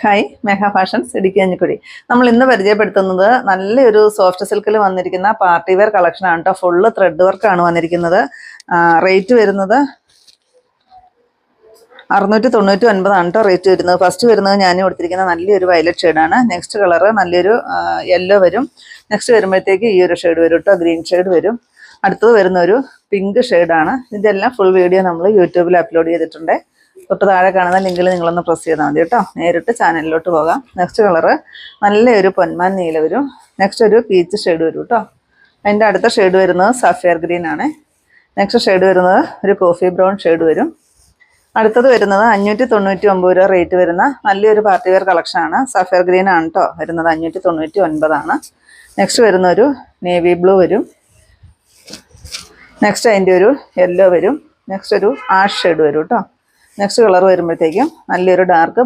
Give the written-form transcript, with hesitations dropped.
Hi mega fashions Idukki Kanjikuzhi. നമ്മൾ ഇന്ന് പരിചയപ്പെടുത്തുന്നത് നല്ലൊരു സോഫ്റ്റ് സിൽക്കിൽ വന്നിരിക്കുന്ന പാർട്ടി വെയർ കളക്ഷനാണ് കേട്ടോ. ഫുള്ള് ത്രെഡ് വർക്കാണ് വന്നിരിക്കുന്നത്. റേറ്റ് വരുന്നത് 699 കേട്ടോ റേറ്റ് വരുന്നത്. ഫസ്റ്റ് വരുന്നത് ഞാൻ കൊടുത്തിരിക്കുന്ന നല്ലൊരു വയലറ്റ് ഷെയ്ഡാണ്. നെക്സ്റ്റ് കളറ് നല്ലൊരു യെല്ലോ വരും. നെക്സ്റ്റ് വരുമ്പോഴത്തേക്ക് ഈ ഒരു ഷെയ്ഡ് വരും കേട്ടോ, ഗ്രീൻ ഷെയ്ഡ് വരും. അടുത്തത് വരുന്ന ഒരു പിങ്ക് ഷെയ്ഡാണ്. ഇതെല്ലാം ഫുൾ വീഡിയോ നമ്മൾ യൂട്യൂബിൽ അപ്ലോഡ് ചെയ്തിട്ടുണ്ട്. തൊട്ട് താഴെ കാണുന്ന ലിങ്കിൽ നിങ്ങളൊന്ന് പ്രസ് ചെയ്താൽ മതി കേട്ടോ. നേരിട്ട് ചാനലിലോട്ട് പോകാം. നെക്സ്റ്റ് കളറ് നല്ലൊരു പൊന്മാൻ നീല വരും. നെക്സ്റ്റ് ഒരു പീച്ച് ഷെയ്ഡ് വരും കേട്ടോ. അതിൻ്റെ അടുത്ത ഷെയ്ഡ് വരുന്നത് സഫയർ ഗ്രീൻ ആണ്. നെക്സ്റ്റ് ഷെയ്ഡ് വരുന്നത് ഒരു കോഫി ബ്രൗൺ ഷെയ്ഡ് വരും. അടുത്തത് വരുന്നത് 599 രൂപ റേറ്റ് വരുന്ന നല്ലൊരു പാർട്ടി വെയർ കളക്ഷനാണ്. സഫയർ ഗ്രീൻ ആണ് കേട്ടോ വരുന്നത്. 599 നെക്സ്റ്റ് വരുന്ന ഒരു നേവി ബ്ലൂ വരും. നെക്സ്റ്റ് അതിൻ്റെ ഒരു യെല്ലോ വരും. നെക്സ്റ്റ് ഒരു ആഷ് ഷെയ്ഡ് വരും കേട്ടോ. നെക്സ്റ്റ് കളർ വരുമ്പോഴത്തേക്കും നല്ലൊരു ഡാർക്ക്